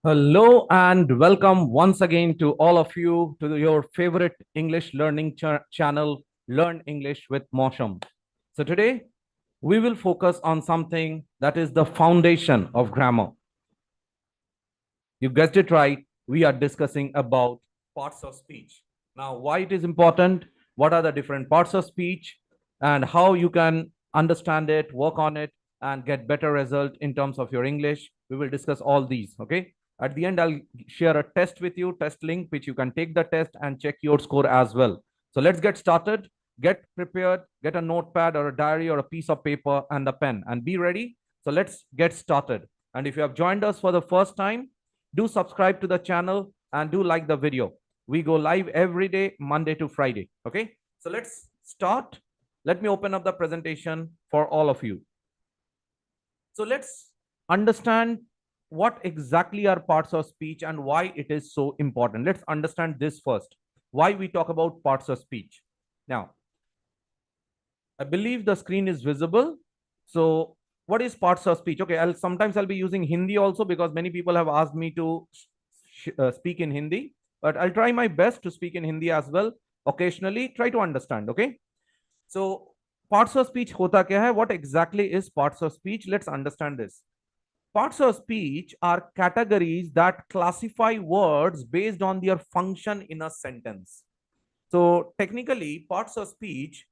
Hello and welcome once again to all of you to your favorite English learning channel, Learn English with Mosham. So today we will focus on something that is the foundation of grammar. You guessed it right. We are discussing about parts of speech. Now, why it is important, what are the different parts of speech, and how you can understand it, work on it, and get better result in terms of your English. We will discuss all these. Okay. At the end, I'll share a test with you, test link, which you can take the test and check your score as well. So let's get started. Get prepared, get a notepad or a diary or a piece of paper and a pen and be ready. So let's get started. And if you have joined us for the first time, do subscribe to the channel and do like the video. We go live every day, Monday to Friday. Okay. So let's start. Let me open up the presentation for all of you. So let's understand what exactly are parts of speech and why it is so important. Let's understand this first. Why we talk about parts of speech. Now, I believe the screen is visible. So what is parts of speech? Okay, I'll be using Hindi also because many people have asked me to speak in Hindi, but I'll try my best to speak in Hindi as well. Occasionally, try to understand. Okay. So parts of speech hota kya hai? What exactly is parts of speech? Let's understand this. Parts of speech are categories that classify words based on their function in a sentence. So technically, parts of speech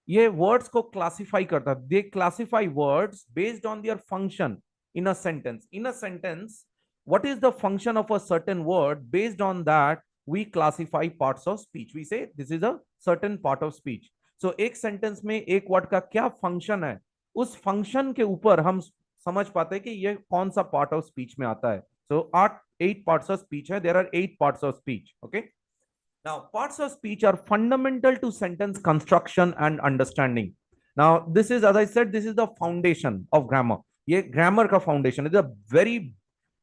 ये words को classify करता है. They classify words based on their function in a sentence. In a sentence, what is the function of a certain word? Based on that, we classify parts of speech. We say this is a certain part of speech. So एक sentence में एक word का क्या function है, उस function के ऊपर हम समझ पाते हैं कि ये कौन सा part of speech में आता है. So 8 parts of speech है. There are 8 parts of speech. Okay. Now, parts of speech are fundamental to sentence construction and understanding. Now, this is, as I said, this is the foundation of grammar. ये grammar का foundation is the very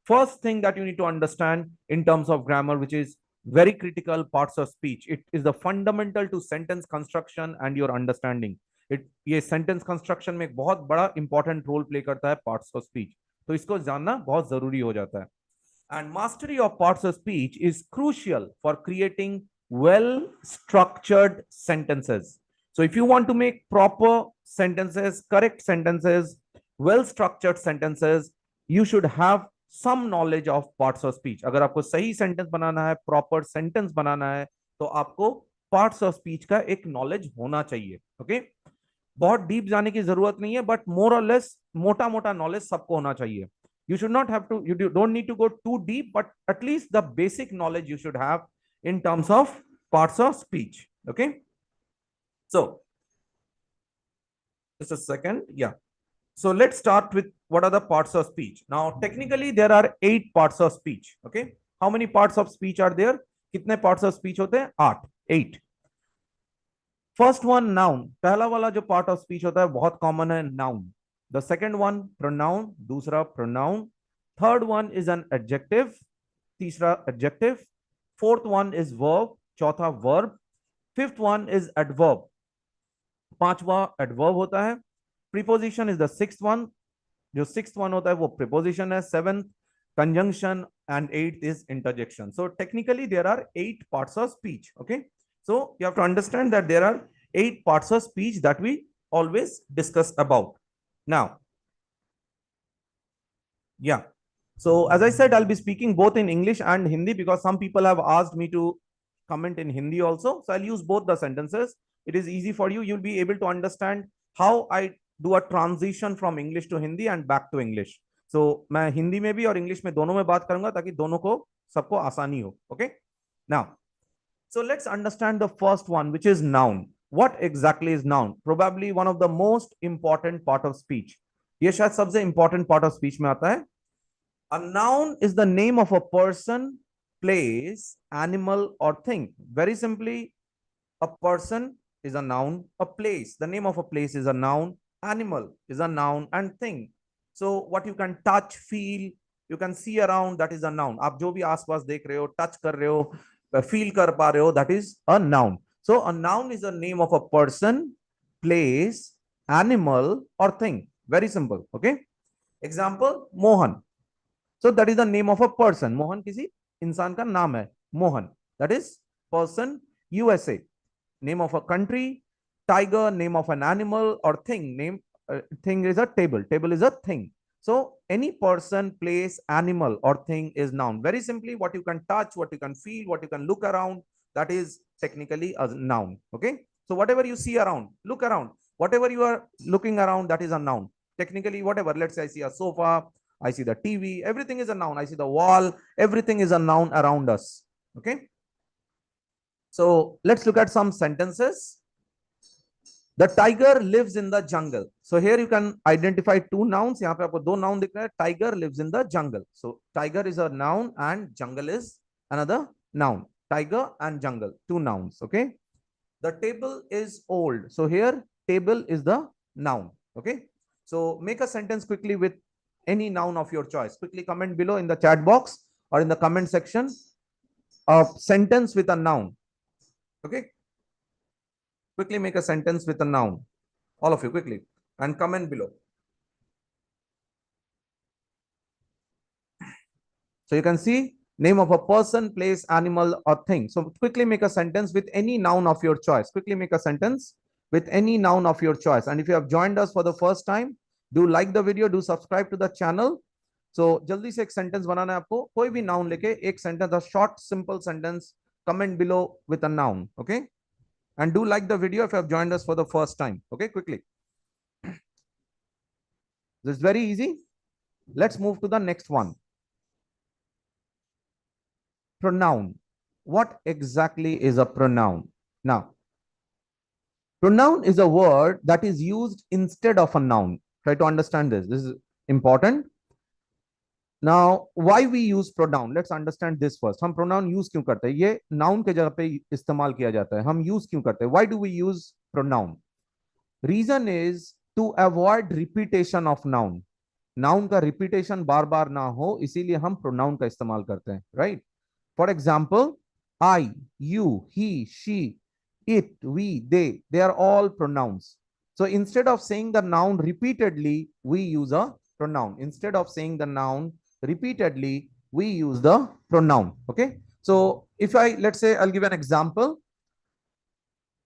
first thing that you need to understand in terms of grammar, which is very critical parts of speech. It is the fundamental to sentence construction and your understanding. ये sentence construction में एक बहुत बड़ा important role play करता है parts of speech. तो इसको जानना बहुत जरूरी हो जाता है. And mastery of parts of speech is crucial for creating well structured sentences. So if you want to make proper sentences, correct sentences, well structured sentences, you should have some knowledge of parts of speech. अगर आपको सही sentence बनाना है, proper sentence बनाना है, तो आपको parts of speech का एक knowledge होना चाहिए. Okay? बहुत डीप जाने की जरूरत नहीं है, बट मोर और लेस मोटा मोटा नॉलेज सबको होना चाहिए. You should not have to, you don't need to go too deep, but at least the basic knowledge you should have in terms of parts of speech. Okay. So just a second. Yeah. So let's start with what are the parts of speech. Now, technically there are 8 parts of speech. Okay. How many parts of speech are there? कितने parts of speech होते हैं? 8. First one, noun. पहला वाला जो part of speech होता है बहुत common है, noun. The second one, pronoun. दूसरा pronoun. Third one is an adjective. तीसरा adjective. Fourth one is verb. चौथा verb. Fifth one is adverb. पांचवा adverb होता है. Preposition is the sixth one. जो sixth one होता है वो preposition है. Seventh, conjunction, and eighth is interjection. So technically there are 8 parts of speech. Okay. So you have to understand that there are 8 parts of speech that we always discuss about. Now, yeah. So as I said, I'll be speaking both in English and Hindi because some people have asked me to comment in Hindi also. So I'll use both the sentences. It is easy for you. You'll be able to understand how I do a transition from English to Hindi and back to English. So मैं हिंदी में भी और English में दोनों में बात करूंगा ताकि दोनों को सबको आसानी हो. Okay. Now, so let's understand the first one, which is noun. What exactly is noun? Probably one of the most important part of speech. ये शायद सबसे important part of speech में आता है. A noun is the name of a person, place, animal, or thing. Very simply, a person is a noun, a place. The name of a place is a noun, animal is a noun, and thing. So what you can touch, feel, you can see around, that is a noun. आप जो भी आसपास देख रहे हो, touch कर रहे हो, feel कर पा रहे हो, that is a noun. So a noun is a name of a person, place, animal, or thing. Very simple. Okay. Example, Mohan. So that is the name of a person. Mohan किसी इंसान का नाम है, Mohan. That is person. USA, name of a country. Tiger, name of an animal or thing. Thing is a table. Table is a thing. So any person, place, animal or thing is noun. Very simply, what you can touch, what you can feel, what you can look around, that is technically a noun. Okay. So whatever you see around, look around. Whatever you are looking around, that is a noun. Technically, whatever. Let's say I see a sofa, I see the TV, everything is a noun. I see the wall, everything is a noun around us. Okay. So let's look at some sentences. The tiger lives in the jungle. So here you can identify two nouns. यहाँ पे आपको दो noun दिख रहा है. Tiger lives in the jungle. So tiger is a noun and jungle is another noun. Tiger and jungle, two nouns. Okay. The table is old. So here table is the noun. Okay. So make a sentence quickly with any noun of your choice. Quickly comment below in the chat box or in the comment section. A sentence with a noun. Okay. Quickly make a sentence with a noun. All of you quickly and comment below. So you can see name of a person, place, animal or thing. So quickly make a sentence with any noun of your choice. Quickly make a sentence with any noun of your choice. And if you have joined us for the first time, do like the video, do subscribe to the channel. So जल्दी से एक sentence बनाना है आपको. कोई भी noun लेके एक sentence, a short simple sentence, comment below with a noun. Okay. And do like the video if you have joined us for the first time. Okay, quickly. This is very easy. Let's move to the next one. Pronoun. What exactly is a pronoun? Now, pronoun is a word that is used instead of a noun. Try to understand this. This is important. Now, why we use pronoun? Let's understand this first. हम pronoun use क्यों करते हैं? ये noun के जगह पे इस्तेमाल किया जाता है. हम use क्यों करते हैं? Why do we use pronoun? Reason is to avoid repetition of noun. Noun का repetition बार बार ना हो, इसीलिए हम pronoun का इस्तेमाल करते हैं. Right? For example, I, you, he, she, it, we, they are all pronouns. So instead of saying the noun repeatedly, we use a pronoun. Instead of saying the noun repeatedly, we use the pronoun. Okay. So if let's say, I'll give an example.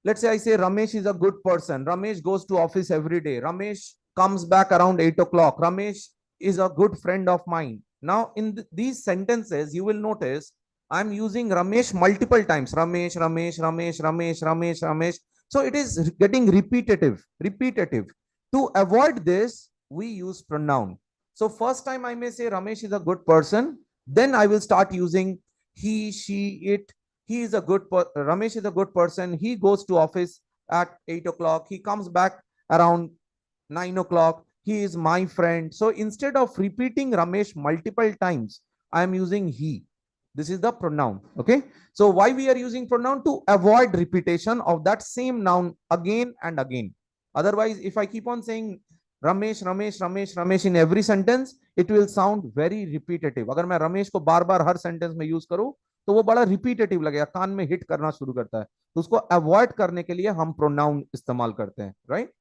Let's say I say Ramesh is a good person. Ramesh goes to office every day. Ramesh comes back around 8 o'clock. Ramesh is a good friend of mine. Now in these sentences, you will notice I'm using Ramesh multiple times. Ramesh, Ramesh, Ramesh, Ramesh, Ramesh, Ramesh. So it is getting repetitive. To avoid this, we use pronoun. So first time I may say Ramesh is a good person. Then I will start using he, she, it. He is a Ramesh is a good person. He goes to office at 8 o'clock. He comes back around 9 o'clock. He is my friend. So instead of repeating Ramesh multiple times, I am using he. This is the pronoun. Okay. So why we are using pronoun? To avoid repetition of that same noun again and again. Otherwise, if I keep on saying Ramesh, Ramesh, Ramesh, Ramesh in every sentence, it will sound very repetitive. अगर मैं रमेश को बार बार हर sentence में use करूं तो वो बड़ा repetitive लगेगा, कान में हिट करना शुरू करता है. तो उसको अवॉइड करने के लिए हम प्रोनाउन इस्तेमाल करते हैं. Right.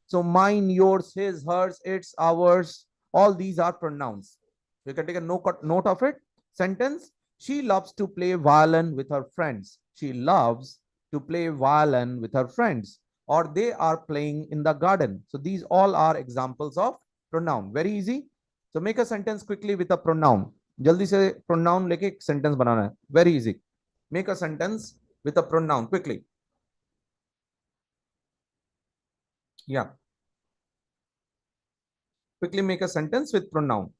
So mine, yours, his, hers, its, ours, all these are pronouns. You can take a note of it. Sentence: she loves to play violin with her friends. She loves to play violin with her friends. Or they are playing in the garden. So these all are examples of pronoun. Very easy. So make a sentence quickly with a pronoun. जल्दी से pronoun लेके एक sentence बनाना है. Very easy. Make a sentence with a pronoun quickly. Yeah. Quickly make a sentence with pronoun.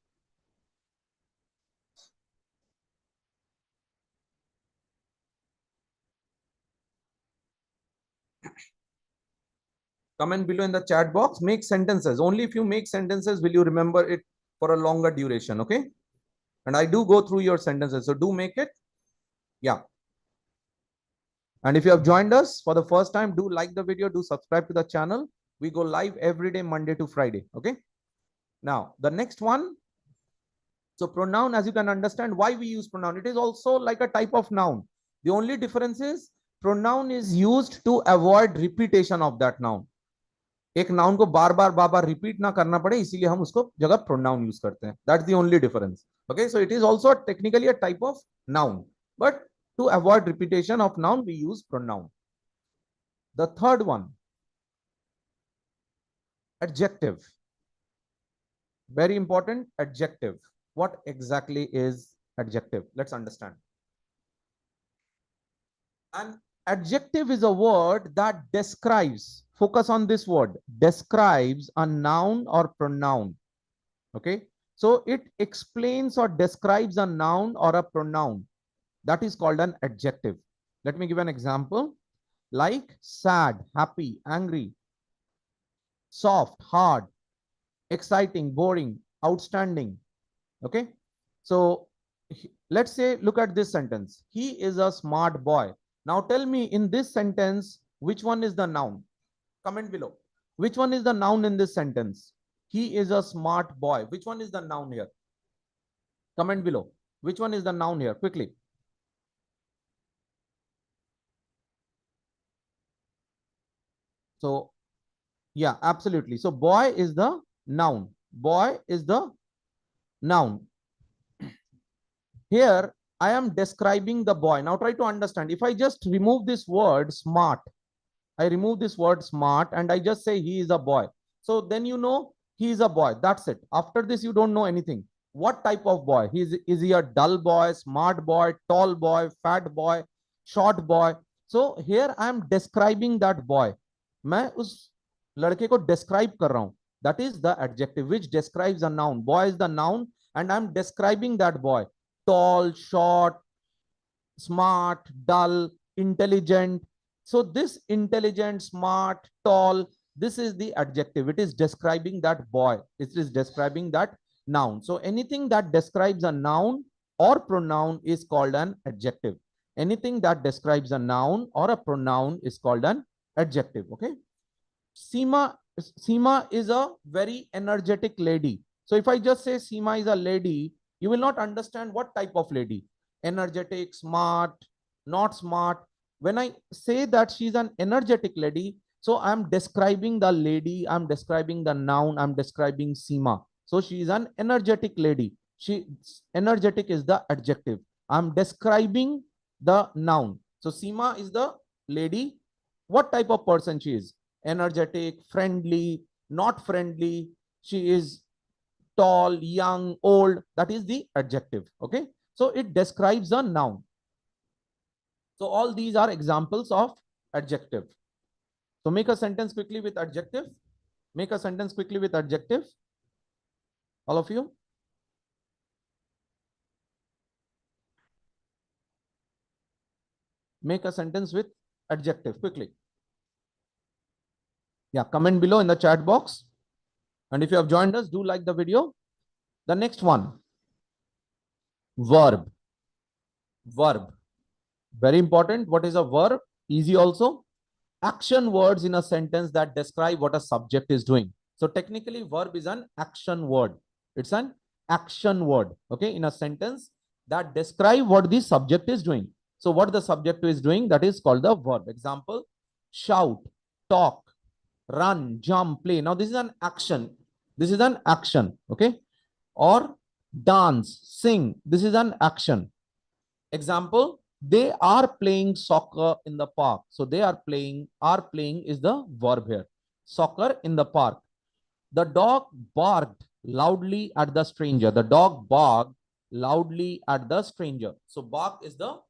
Comment below in the chat box. Make sentences. Only if you make sentences will you remember it for a longer duration. Okay. And I do go through your sentences. So do make it. Yeah. And if you have joined us for the first time, do like the video, do subscribe to the channel. We go live every day, Monday to Friday. Okay. Now, the next one. So pronoun, as you can understand, why we use pronoun. It is also like a type of noun. The only difference is pronoun is used to avoid repetition of that noun. एक noun को बार बार repeat ना करना पड़े, इसीलिए हम उसको जगह pronoun use करते हैं. That's the only difference. Okay, so it is also technically a type of noun, but to avoid repetition of noun, we use pronoun. The third one, adjective. Very important, adjective. What exactly is adjective? Let's understand. An adjective is a word that describes, focus on this word, describes a noun or pronoun. Okay, so it explains or describes a noun or a pronoun. That is called an adjective. Let me give an example, like sad, happy, angry, soft, hard, exciting, boring, outstanding. Okay, so let's say, look at this sentence. He is a smart boy. Now tell me, in this sentence, which one is the noun? Comment below. Which one is the noun in this sentence? He is a smart boy. Which one is the noun here? Comment below. Which one is the noun here? Quickly. So, yeah, absolutely. So, boy is the noun. Boy is the noun. Here, I am describing the boy. Now, try to understand. If I just remove this word smart, I remove this word smart and I just say he is a boy. So then you know he is a boy. That's it. After this, you don't know anything. What type of boy? Is he a dull boy, smart boy, tall boy, fat boy, short boy? So here I am describing that boy. मैं उस लड़के को describe कर रहा हूं. That is the adjective which describes a noun. Boy is the noun and I'm describing that boy. Tall, short, smart, dull, intelligent. So this intelligent, smart, tall, this is the adjective. It is describing that boy. It is describing that noun. So anything that describes a noun or pronoun is called an adjective. Anything that describes a noun or a pronoun is called an adjective. Okay. Seema is a very energetic lady. So if I just say Seema is a lady, you will not understand what type of lady. Energetic, smart, not smart. When I say that she's an energetic lady, so I'm describing the lady, I'm describing the noun, I'm describing Seema. So she is an energetic lady. She energetic is the adjective. I'm describing the noun. So Seema is the lady. What type of person she is? Energetic, friendly, not friendly. She is tall, young, old. That is the adjective. Okay. So it describes a noun. So all these are examples of adjective. So make a sentence quickly with adjective. Make a sentence quickly with adjective. All of you. Make a sentence with adjective quickly. Yeah, comment below in the chat box. And if you have joined us, do like the video. The next one, verb. Verb. Very important. What is a verb? Easy also. Action words in a sentence that describe what a subject is doing. So technically, verb is an action word. It's an action word, okay, in a sentence that describe what the subject is doing. So what the subject is doing, that is called the verb. Example, shout, talk, run, jump, play. Now this is an action. This is an action, okay? Or dance, sing. This is an action. Example, they are playing soccer in the park. So they are playing is the verb here. Soccer in the park. The dog barked loudly at the stranger. The dog barked loudly at the stranger. So bark is the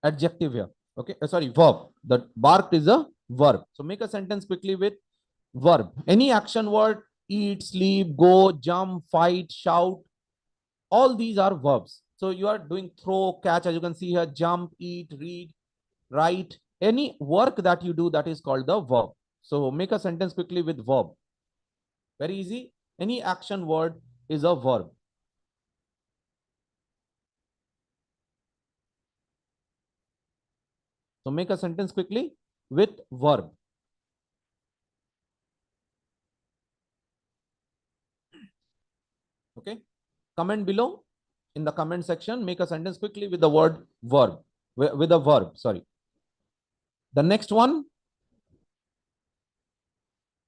adjective here. Okay, sorry, verb. The barked is a verb. So make a sentence quickly with verb. Any action word, eat, sleep, go, jump, fight, shout, all these are verbs. So you are doing throw, catch, as you can see here, jump, eat, read, write. Any work that you do, that is called the verb. So make a sentence quickly with verb. Very easy. Any action word is a verb. So make a sentence quickly with verb. Okay. Comment below in the comment section. Make a sentence quickly with the word verb. With a verb, sorry. The next one,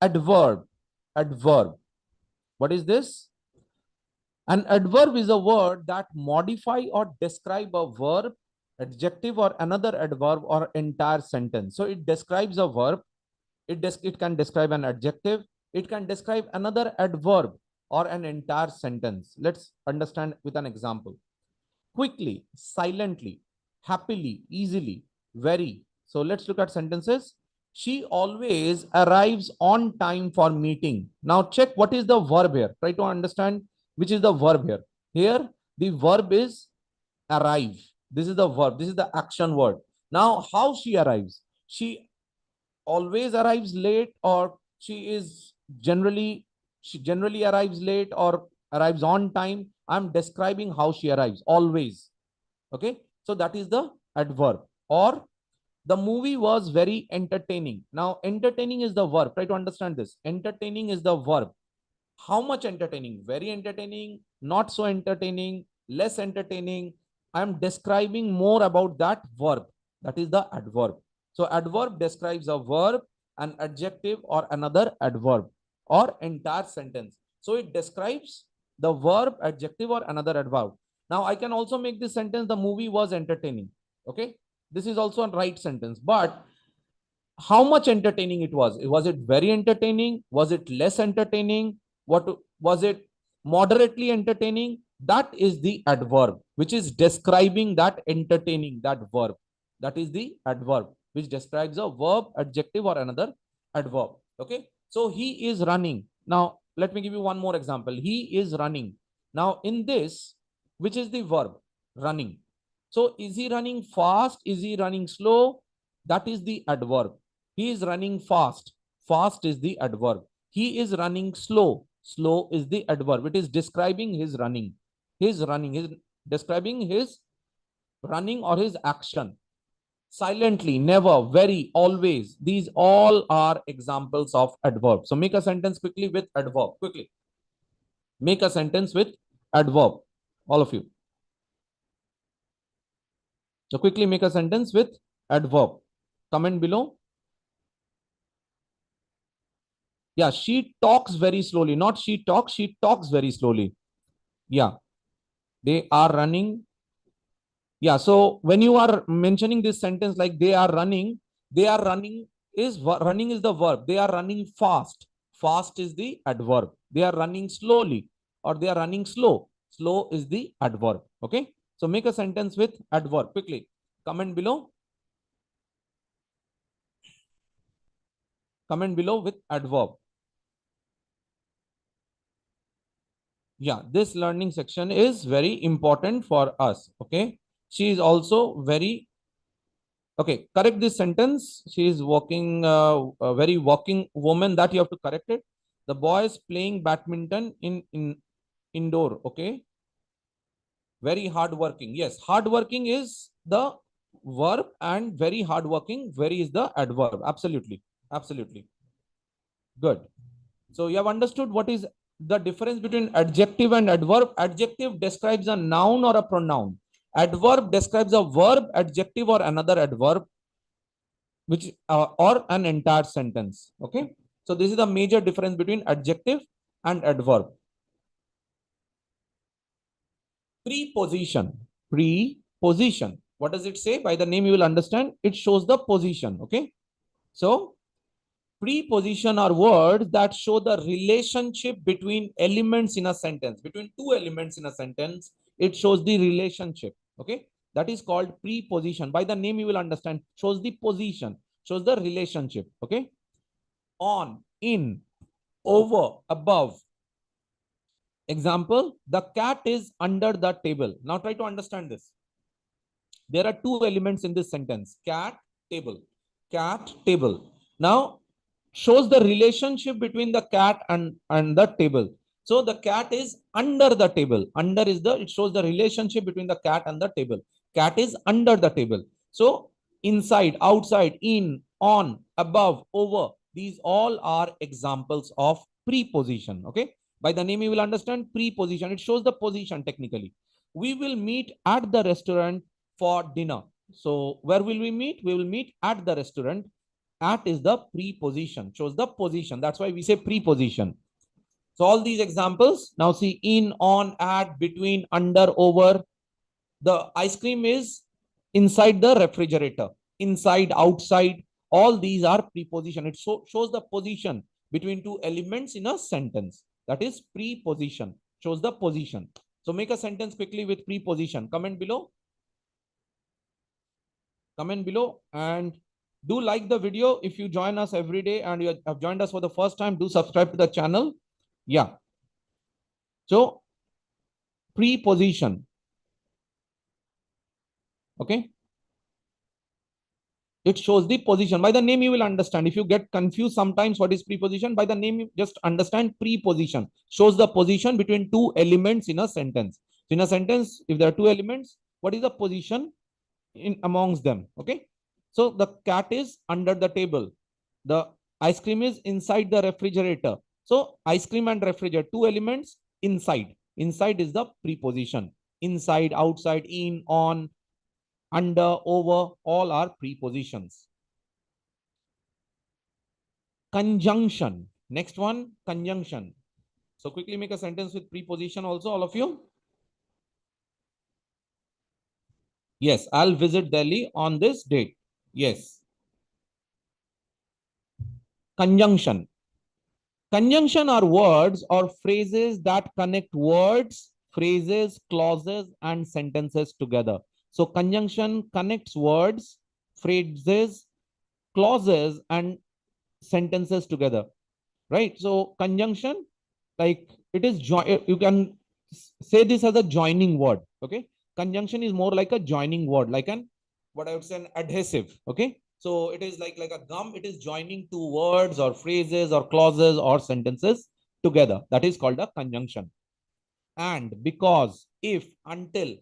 adverb. Adverb. What is this? An adverb is a word that modify or describe a verb, adjective, or another adverb or entire sentence. So it describes a verb. It can describe an adjective. It can describe another adverb or an entire sentence. Let's understand with an example. Quickly, silently, happily, easily, very. So let's look at sentences. She always arrives on time for meeting. Now check what is the verb here. Try to understand which is the verb here. Here, the verb is arrive. This is the verb. This is the action word. Now, how she arrives? She always arrives late, or she generally arrives late or arrives on time. I'm describing how she arrives always. Okay, so that is the adverb. Or the movie was very entertaining. Now entertaining is the verb. Try to understand this. Entertaining is the verb. How much entertaining? Very entertaining, not so entertaining, less entertaining. I'm describing more about that verb. That is the adverb. So adverb describes a verb, an adjective, or another adverb, or entire sentence. So it describes the verb, adjective, or another adverb. Now I can also make this sentence, the movie was entertaining. Okay, this is also a right sentence. But how much entertaining it was? Was it very entertaining? Was it less entertaining? What was it? Moderately entertaining? That is the adverb, which is describing that entertaining, that verb. That is the adverb, which describes a verb, adjective, or another adverb. Okay, so he is running. Now let me give you one more example. He is running. Now in this, which is the verb? Running. So is he running fast? Is he running slow? That is the adverb. He is running fast. Fast is the adverb. He is running slow. Slow is the adverb. It is describing his running. His running is describing his running or his action. Silently, never, very, always. These all are examples of adverb. So make a sentence quickly with adverb. Quickly. Make a sentence with adverb. All of you. So quickly make a sentence with adverb. Comment below. Yeah, she talks very slowly. Not she talks very slowly. Yeah, they are running. Yeah, so when you are mentioning this sentence like they are running running is the verb. They are running fast. Fast is the adverb. They are running slowly or they are running slow. Slow is the adverb. Okay, so make a sentence with adverb quickly. Comment below. Comment below with adverb. Yeah, this learning section is very important for us. Okay, she is also very okay. Correct this sentence. She is walking a very walking woman. That you have to correct it. The boy is playing badminton in indoor. Okay, very hardworking. Yes, hardworking is the verb and very hardworking. Very is the adverb. Absolutely, absolutely good. So you have understood what is the difference between adjective and adverb. Adjective describes a noun or a pronoun. Adverb describes a verb, adjective, or another adverb, which or an entire sentence. Okay. So this is the major difference between adjective and adverb. Preposition. Preposition. What does it say? By the name you will understand. It shows the position. Okay. So preposition are words that show the relationship between elements in a sentence. Between two elements in a sentence, it shows the relationship. Okay, that is called preposition. By the name you will understand. Shows the position, shows the relationship. Okay, on, in, over, above. Example, the cat is under the table. Now try to understand this. There are two elements in this sentence: cat, table. Cat, table. Now shows the relationship between the cat and the table. So the cat is under the table. Under is the, it shows the relationship between the cat and the table. Cat is under the table. So inside, outside, in, on, above, over, these all are examples of preposition. Okay. By the name you will understand preposition. It shows the position technically. We will meet at the restaurant for dinner. So where will we meet? We will meet at the restaurant. At is the preposition, shows the position. That's why we say preposition. So all these examples, now see in, on, at, between, under, over. The ice cream is inside the refrigerator, inside, outside. All these are preposition. It shows the position between two elements in a sentence. That is preposition, shows the position. So make a sentence quickly with preposition. Comment below. Comment below and do like the video. If you join us every day and you have joined us for the first time, do subscribe to the channel. Yeah. So preposition. Okay. It shows the position. By the name, you will understand. If you get confused sometimes what is preposition, by the name, you just understand preposition. Shows the position between two elements in a sentence. So in a sentence, if there are two elements, what is the position in amongst them? Okay. So the cat is under the table. The ice cream is inside the refrigerator. So ice cream and refrigerator, two elements inside. Inside is the preposition. Inside, outside, in, on, under, over, all are prepositions. Conjunction. Next one, conjunction. So quickly make a sentence with preposition also, all of you. Yes, I'll visit Delhi on this date. Yes. Conjunction. Conjunction are words or phrases that connect words, phrases, clauses, and sentences together. So conjunction connects words, phrases, clauses, and sentences together. Right? So conjunction, like it is, you can say this as a joining word. Okay. Conjunction is more like a joining word, like an, what I would say, an adhesive. Okay. So it is like a gum. It is joining two words or phrases or clauses or sentences together. That is called a conjunction. And, because, if, until.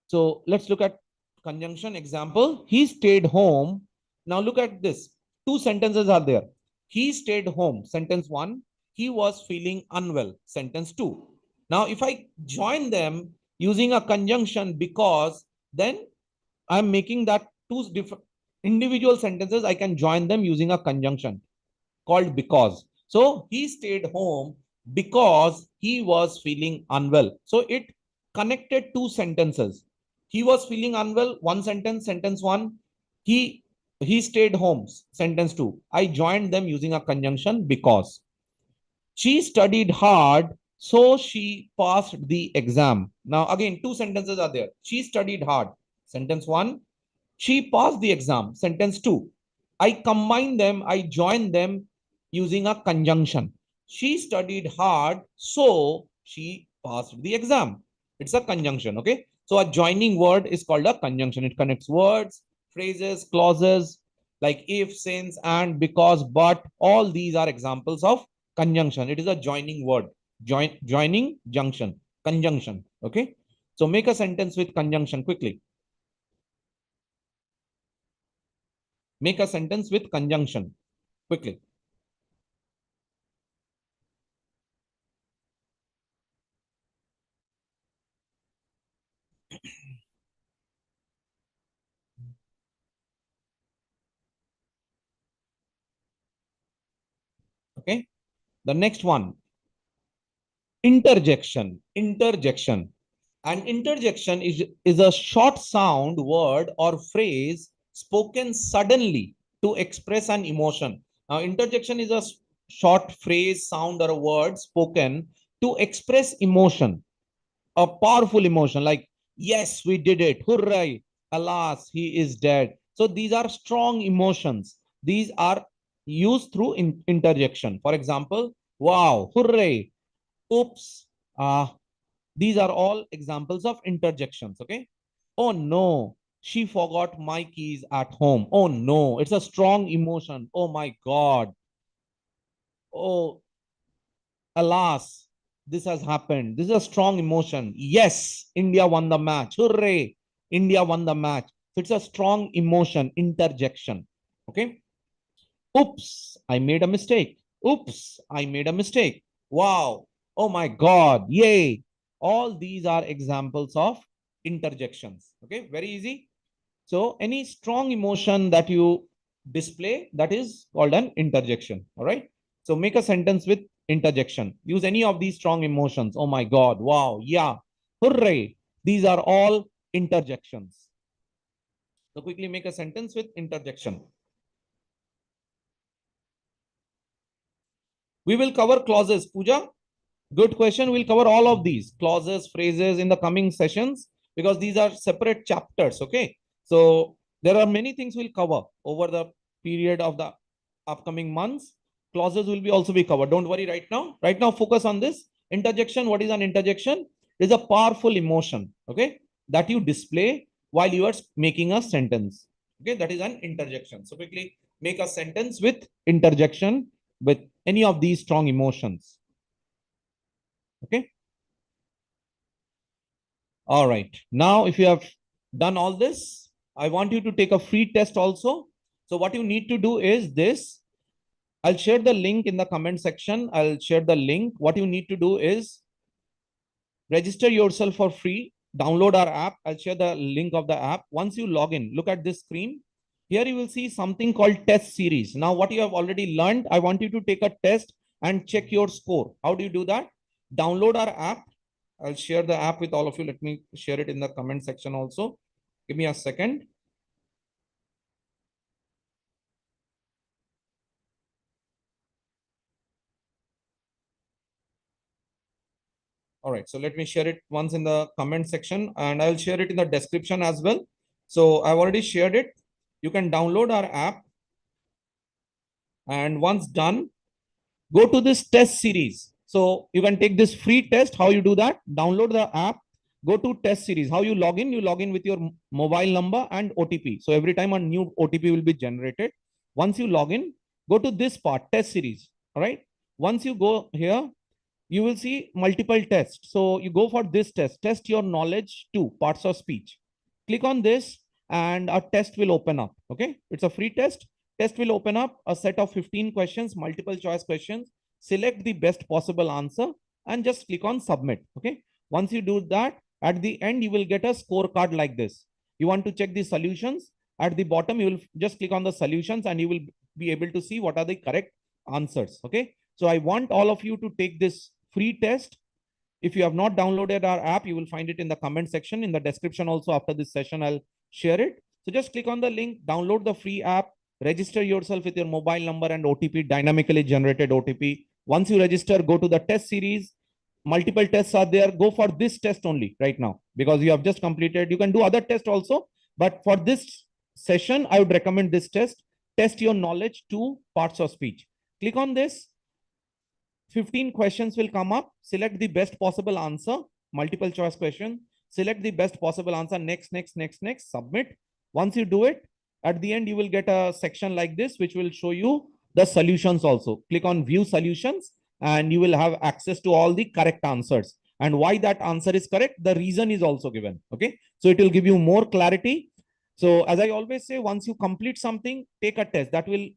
So let's look at conjunction example. He stayed home. Now look at this. Two sentences are there. He stayed home. Sentence one. He was feeling unwell. Sentence two. Now, if I join them using a conjunction because, then I'm making that two different individual sentences. I can join them using a conjunction called because. So he stayed home because he was feeling unwell. So it connected two sentences. He was feeling unwell, one sentence, sentence one. He stayed home, sentence two. I joined them using a conjunction because. She studied hard, so she passed the exam. Now, again, two sentences are there. She studied hard. Sentence one. She passed the exam. Sentence two. I combine them, I join them using a conjunction. She studied hard, so she passed the exam. It's a conjunction, okay? So a joining word is called a conjunction. It connects words, phrases, clauses, like if, since, and, because, but. All these are examples of conjunction. It is a joining word. Joining junction. Conjunction. Okay. So make a sentence with conjunction quickly. Make a sentence with conjunction quickly. Okay. The next one, interjection. Interjection. An interjection is a short sound, word, or phrase spoken suddenly to express an emotion. Now, interjection is a short phrase, sound, or a word spoken to express emotion, a powerful emotion like, yes, we did it, hooray, alas, he is dead. So these are strong emotions. These are used through interjection. For example, wow, hooray, oops, these are all examples of interjections. Okay. Oh no, she forgot my keys at home. Oh no, it's a strong emotion. Oh my God. Oh, alas, this has happened. This is a strong emotion. Yes, India won the match. Hooray, India won the match. So it's a strong emotion, interjection. Okay. Oops, I made a mistake. Oops, I made a mistake. Wow. Oh my God. Yay. All these are examples of interjections. Okay. Very easy. So any strong emotion that you display, that is called an interjection. All right. So make a sentence with interjection. Use any of these strong emotions. Oh my God, wow, yeah, hooray. These are all interjections. So quickly make a sentence with interjection. We will cover clauses, Pooja. Good question. We'll cover all of these clauses, phrases in the coming sessions because these are separate chapters. Okay. So there are many things we'll cover over the period of the upcoming months. Clauses will be also be covered. Don't worry right now. Right now, focus on this. Interjection. What is an interjection? It is a powerful emotion. Okay. That you display while you are making a sentence. Okay. That is an interjection. So quickly make a sentence with interjection with any of these strong emotions. Okay. All right. Now, if you have done all this, I want you to take a free test also. So what you need to do is this. I'll share the link in the comment section. I'll share the link. What you need to do is register yourself for free. Download our app. I'll share the link of the app. Once you log in, look at this screen. Here you will see something called test series. Now, what you have already learned, I want you to take a test and check your score. How do you do that? Download our app. I'll share the app with all of you. Let me share it in the comment section also. Give me a second. All right. So let me share it once in the comment section and I'll share it in the description as well. So I've already shared it. You can download our app. And once done, go to this test series. So you can take this free test. How you do that? Download the app, go to test series. How you log in? You log in with your mobile number and OTP. So every time a new OTP will be generated. Once you log in, go to this part, test series. All right. Once you go here, you will see multiple tests. So you go for this test your knowledge to parts of speech. Click on this and a test will open up. Okay. It's a free test. Test will open up a set of 15 questions, multiple choice questions. Select the best possible answer and just click on submit. Okay. Once you do that, at the end, you will get a scorecard like this. You want to check the solutions. At the bottom, you will just click on the solutions and you will be able to see what are the correct answers. Okay. So I want all of you to take this free test. If you have not downloaded our app, you will find it in the comment section. In the description also after this session, I'll share it. So just click on the link, download the free app, register yourself with your mobile number and OTP, dynamically generated OTP. Once you register, go to the test series. Multiple tests are there. Go for this test only right now because you have just completed. You can do other tests also, but for this session, I would recommend this test. Test your knowledge to parts of speech. Click on this. 15 questions will come up. Select the best possible answer. Multiple choice question. Select the best possible answer. Next, next, next, next. Submit. Once you do it, at the end, you will get a section like this, which will show you the solutions also. Click on view solutions and you will have access to all the correct answers. And why that answer is correct, the reason is also given. Okay. So it will give you more clarity. So as I always say, once you complete something, take a test that will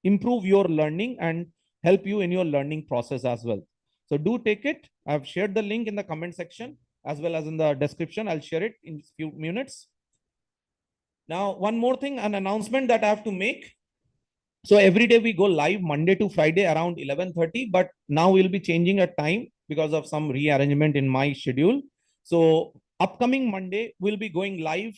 improve your learning and help you in your learning process as well. So do take it. I've shared the link in the comment section as well as in the description. I'll share it in a few minutes. Now, one more thing, an announcement that I have to make. So every day we go live Monday to Friday around 11:30, but now we'll be changing a time because of some rearrangement in my schedule. So upcoming Monday, we'll be going live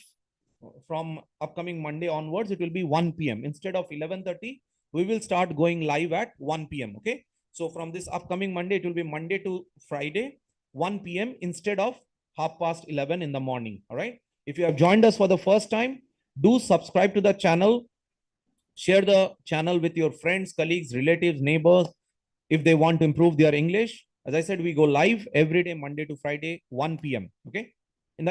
from upcoming Monday onwards. It will be 1 p.m. Instead of 11:30, we will start going live at 1 p.m. Okay. So from this upcoming Monday, it will be Monday to Friday, 1 p.m. instead of 11:30 in the morning. All right. If you have joined us for the first time, do subscribe to the channel. Share the channel with your friends, colleagues, relatives, neighbors, if they want to improve their English. As I said, we go live every day, Monday to Friday, 1 p.m. Okay. In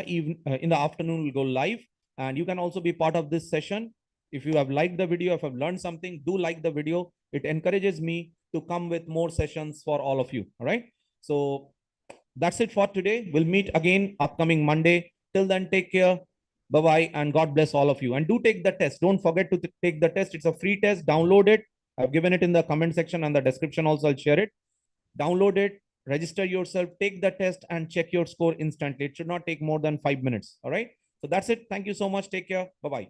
the afternoon, we'll go live. And you can also be part of this session. If you have liked the video, if you have learned something, do like the video. It encourages me to come with more sessions for all of you. All right. So that's it for today. We'll meet again upcoming Monday. Till then, take care. Bye-bye. And God bless all of you. And do take the test. Don't forget to take the test. It's a free test. Download it. I've given it in the comment section and the description also. I'll share it. Download it. Register yourself. Take the test and check your score instantly. It should not take more than 5 minutes. All right. So that's it. Thank you so much. Take care. Bye-bye.